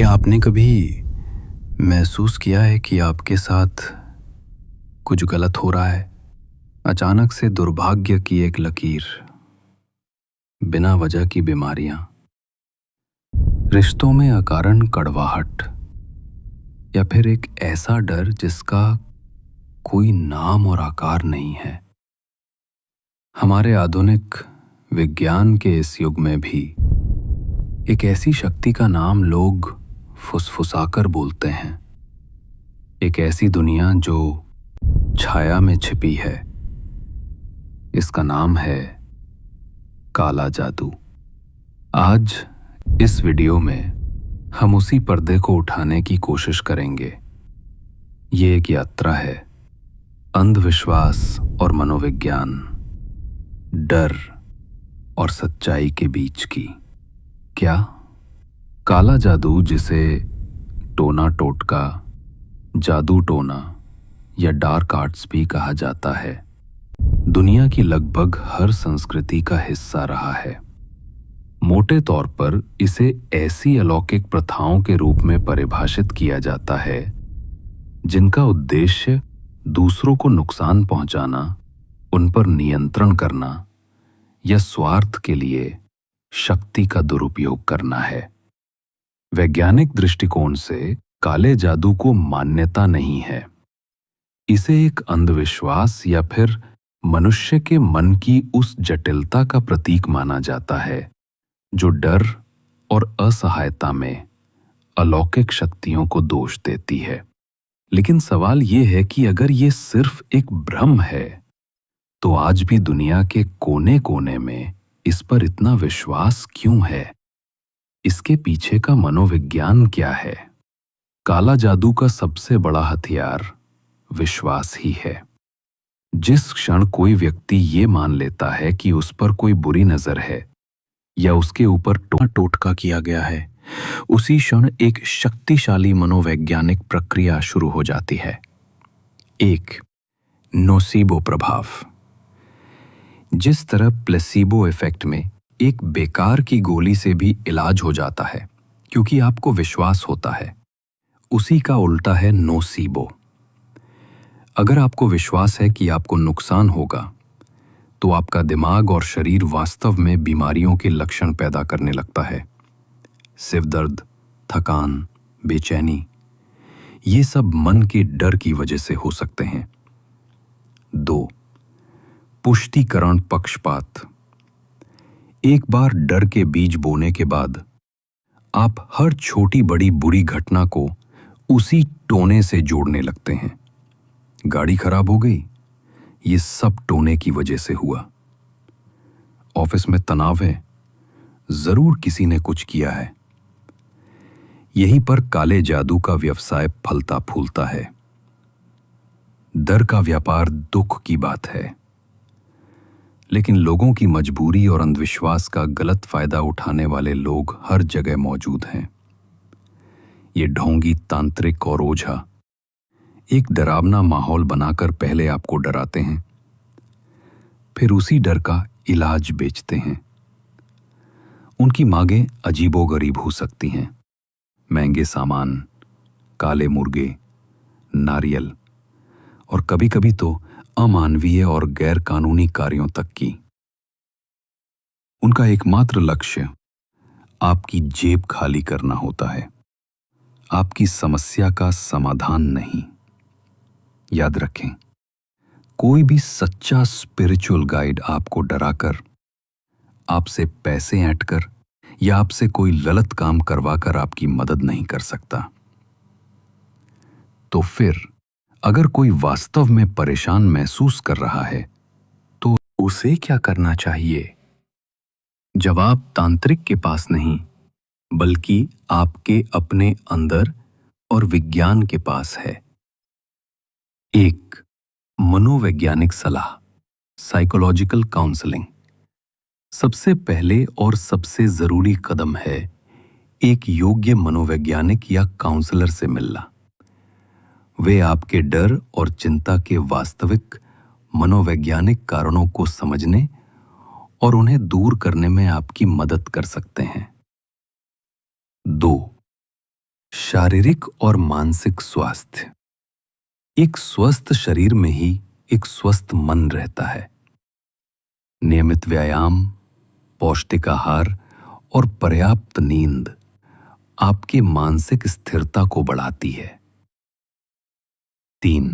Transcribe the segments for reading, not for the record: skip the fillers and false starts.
क्या आपने कभी महसूस किया है कि आपके साथ कुछ गलत हो रहा है? अचानक से दुर्भाग्य की एक लकीर, बिना वजह की बीमारियां, रिश्तों में अकारण कड़वाहट, या फिर एक ऐसा डर जिसका कोई नाम और आकार नहीं है। हमारे आधुनिक विज्ञान के इस युग में भी एक ऐसी शक्ति का नाम लोग फुसफुसाकर बोलते हैं। एक ऐसी दुनिया जो छाया में छिपी है। इसका नाम है काला जादू। आज इस वीडियो में हम उसी पर्दे को उठाने की कोशिश करेंगे। ये एक यात्रा है अंधविश्वास और मनोविज्ञान, डर और सच्चाई के बीच की। क्या काला जादू, जिसे टोना टोटका, जादू टोना या डार्क आर्ट्स भी कहा जाता है, दुनिया की लगभग हर संस्कृति का हिस्सा रहा है। मोटे तौर पर इसे ऐसी अलौकिक प्रथाओं के रूप में परिभाषित किया जाता है जिनका उद्देश्य दूसरों को नुकसान पहुंचाना, उन पर नियंत्रण करना या स्वार्थ के लिए शक्ति का दुरुपयोग करना है। वैज्ञानिक दृष्टिकोण से काले जादू को मान्यता नहीं है। इसे एक अंधविश्वास या फिर मनुष्य के मन की उस जटिलता का प्रतीक माना जाता है जो डर और असहायता में अलौकिक शक्तियों को दोष देती है। लेकिन सवाल यह है कि अगर ये सिर्फ एक भ्रम है तो आज भी दुनिया के कोने कोने में इस पर इतना विश्वास क्यों है? इसके पीछे का मनोविज्ञान क्या है? काला जादू का सबसे बड़ा हथियार विश्वास ही है। जिस क्षण कोई व्यक्ति ये मान लेता है कि उस पर कोई बुरी नजर है या उसके ऊपर टोटका किया गया है, उसी क्षण एक शक्तिशाली मनोवैज्ञानिक प्रक्रिया शुरू हो जाती है। एक नोसीबो प्रभाव। जिस तरह प्लेसीबो इफेक्ट में एक बेकार की गोली से भी इलाज हो जाता है क्योंकि आपको विश्वास होता है, उसी का उल्टा है नोसीबो। अगर आपको विश्वास है कि आपको नुकसान होगा तो आपका दिमाग और शरीर वास्तव में बीमारियों के लक्षण पैदा करने लगता है। सिर दर्द, थकान, बेचैनी, ये सब मन के डर की वजह से हो सकते हैं। 2. पुष्टिकरण पक्षपात। एक बार डर के बीज बोने के बाद आप हर छोटी बड़ी बुरी घटना को उसी टोने से जोड़ने लगते हैं। गाड़ी खराब हो गई, ये सब टोने की वजह से हुआ। ऑफिस में तनाव है, जरूर किसी ने कुछ किया है। यहीं पर काले जादू का व्यवसाय फलता फूलता है। डर का व्यापार दुख की बात है, लेकिन लोगों की मजबूरी और अंधविश्वास का गलत फायदा उठाने वाले लोग हर जगह मौजूद हैं। ये ढोंगी, तांत्रिक और ओझा एक डरावना माहौल बनाकर पहले आपको डराते हैं, फिर उसी डर का इलाज बेचते हैं। उनकी मांगें अजीबोगरीब हो सकती हैं। महंगे सामान, काले मुर्गे, नारियल और कभी-कभी तो अमानवीय और गैर कानूनी कार्यों तक की। उनका एकमात्र लक्ष्य आपकी जेब खाली करना होता है, आपकी समस्या का समाधान नहीं। याद रखें, कोई भी सच्चा स्पिरिचुअल गाइड आपको डराकर, आपसे पैसे ऐंठकर या आपसे कोई गलत काम करवाकर आपकी मदद नहीं कर सकता। तो फिर अगर कोई वास्तव में परेशान महसूस कर रहा है तो उसे क्या करना चाहिए? जवाब तांत्रिक के पास नहीं, बल्कि आपके अपने अंदर और विज्ञान के पास है। 1. मनोवैज्ञानिक सलाह, साइकोलॉजिकल काउंसलिंग। सबसे पहले और सबसे जरूरी कदम है एक योग्य मनोवैज्ञानिक या काउंसलर से मिलना। वे आपके डर और चिंता के वास्तविक मनोवैज्ञानिक कारणों को समझने और उन्हें दूर करने में आपकी मदद कर सकते हैं। 2. शारीरिक और मानसिक स्वास्थ्य। एक स्वस्थ शरीर में ही एक स्वस्थ मन रहता है। नियमित व्यायाम, पौष्टिक आहार और पर्याप्त नींद आपकी मानसिक स्थिरता को बढ़ाती है। 3.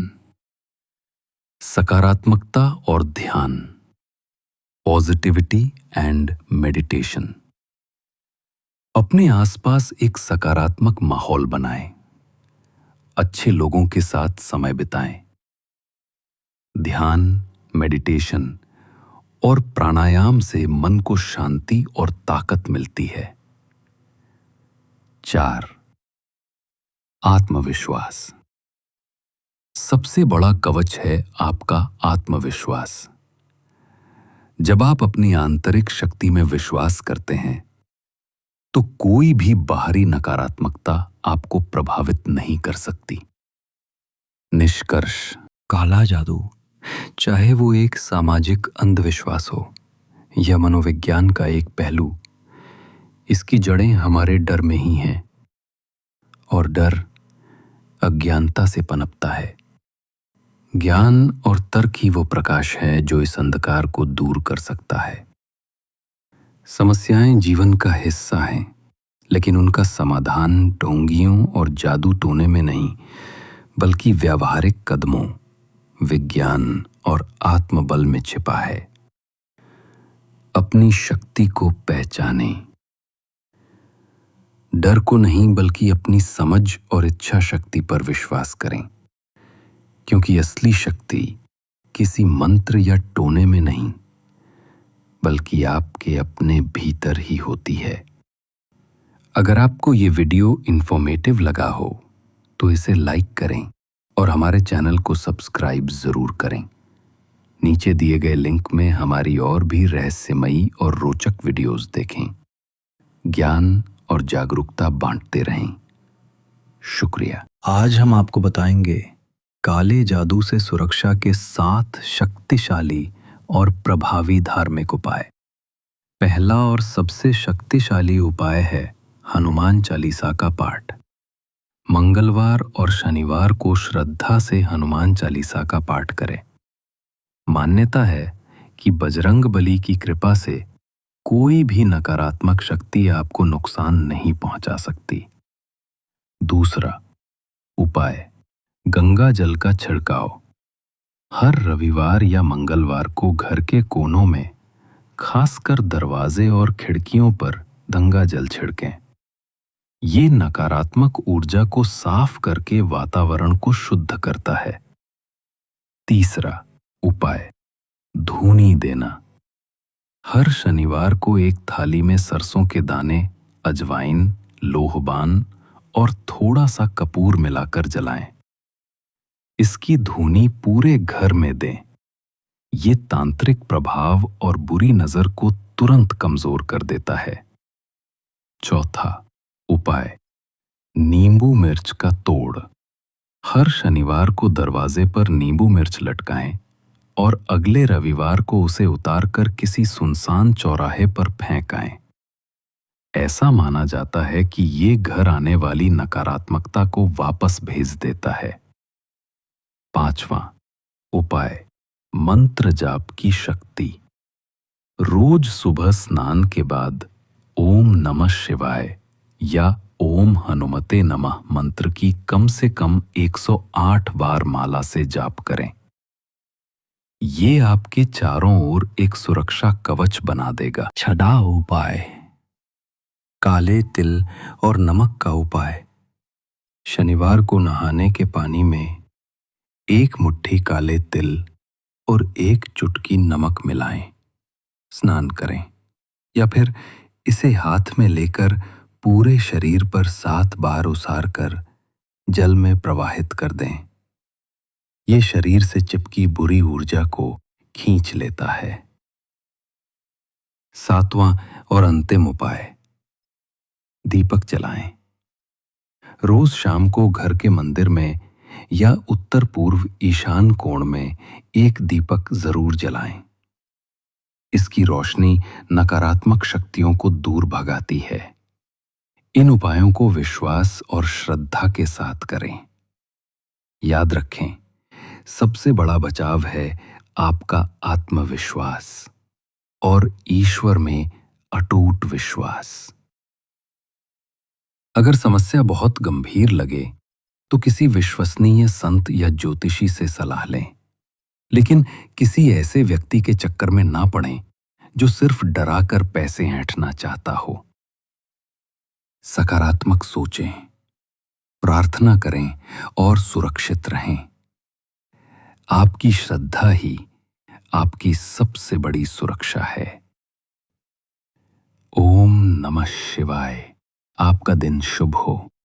सकारात्मकता और ध्यान, पॉजिटिविटी एंड मेडिटेशन। अपने आसपास एक सकारात्मक माहौल बनाएं। अच्छे लोगों के साथ समय बिताएं। ध्यान, मेडिटेशन और प्राणायाम से मन को शांति और ताकत मिलती है। 4. आत्मविश्वास। सबसे बड़ा कवच है आपका आत्मविश्वास। जब आप अपनी आंतरिक शक्ति में विश्वास करते हैं तो कोई भी बाहरी नकारात्मकता आपको प्रभावित नहीं कर सकती। निष्कर्ष, काला जादू, चाहे वो एक सामाजिक अंधविश्वास हो या मनोविज्ञान का एक पहलू, इसकी जड़ें हमारे डर में ही हैं और डर अज्ञानता से पनपता है। ज्ञान और तर्क ही वो प्रकाश है जो इस अंधकार को दूर कर सकता है। समस्याएं जीवन का हिस्सा हैं, लेकिन उनका समाधान ढोंगियों और जादू टोने में नहीं, बल्कि व्यावहारिक कदमों, विज्ञान और आत्मबल में छिपा है। अपनी शक्ति को पहचानें। डर को नहीं, बल्कि अपनी समझ और इच्छा शक्ति पर विश्वास करें, क्योंकि असली शक्ति किसी मंत्र या टोने में नहीं, बल्कि आपके अपने भीतर ही होती है। अगर आपको ये वीडियो इंफॉर्मेटिव लगा हो तो इसे लाइक करें और हमारे चैनल को सब्सक्राइब जरूर करें। नीचे दिए गए लिंक में हमारी और भी रहस्यमयी और रोचक वीडियोस देखें। ज्ञान और जागरूकता बांटते रहें। शुक्रिया। आज हम आपको बताएंगे काले जादू से सुरक्षा के 7 शक्तिशाली और प्रभावी धार्मिक उपाय। पहला और सबसे शक्तिशाली उपाय है हनुमान चालीसा का पाठ। मंगलवार और शनिवार को श्रद्धा से हनुमान चालीसा का पाठ करें। मान्यता है कि बजरंग बली की कृपा से कोई भी नकारात्मक शक्ति आपको नुकसान नहीं पहुंचा सकती। दूसरा उपाय, गंगा जल का छिड़काव। हर रविवार या मंगलवार को घर के कोनों में, खासकर दरवाजे और खिड़कियों पर गंगा जल छिड़कें। ये नकारात्मक ऊर्जा को साफ करके वातावरण को शुद्ध करता है। तीसरा उपाय, धूनी देना। हर शनिवार को एक थाली में सरसों के दाने, अजवाइन, लोहबान और थोड़ा सा कपूर मिलाकर जलाएं। इसकी धूनी पूरे घर में दें। ये तांत्रिक प्रभाव और बुरी नजर को तुरंत कमजोर कर देता है। चौथा उपाय, नींबू मिर्च का तोड़। हर शनिवार को दरवाजे पर नींबू मिर्च लटकाएं और अगले रविवार को उसे उतारकर किसी सुनसान चौराहे पर फेंक आएं। ऐसा माना जाता है कि ये घर आने वाली नकारात्मकता को वापस भेज देता है। पांचवा उपाय, मंत्र जाप की शक्ति। रोज सुबह स्नान के बाद ओम नमः शिवाय या ओम हनुमते नमः मंत्र की कम से कम 108 बार माला से जाप करें। ये आपके चारों ओर एक सुरक्षा कवच बना देगा। छठा उपाय, काले तिल और नमक का उपाय। शनिवार को नहाने के पानी में 1 मुट्ठी काले तिल और 1 चुटकी नमक मिलाएं, स्नान करें, या फिर इसे हाथ में लेकर पूरे शरीर पर 7 बार उसारकर जल में प्रवाहित कर दें। ये शरीर से चिपकी बुरी ऊर्जा को खींच लेता है। 7वां और अंतिम उपाय, दीपक जलाएं। रोज शाम को घर के मंदिर में या उत्तर पूर्व ईशान कोण में 1 दीपक जरूर जलाएं। इसकी रोशनी नकारात्मक शक्तियों को दूर भगाती है। इन उपायों को विश्वास और श्रद्धा के साथ करें। याद रखें, सबसे बड़ा बचाव है आपका आत्मविश्वास और ईश्वर में अटूट विश्वास। अगर समस्या बहुत गंभीर लगे तो किसी विश्वसनीय संत या ज्योतिषी से सलाह लें, लेकिन किसी ऐसे व्यक्ति के चक्कर में ना पड़ें जो सिर्फ डराकर पैसे ऐंठना चाहता हो। सकारात्मक सोचें, प्रार्थना करें और सुरक्षित रहें। आपकी श्रद्धा ही आपकी सबसे बड़ी सुरक्षा है। ओम नमः शिवाय। आपका दिन शुभ हो।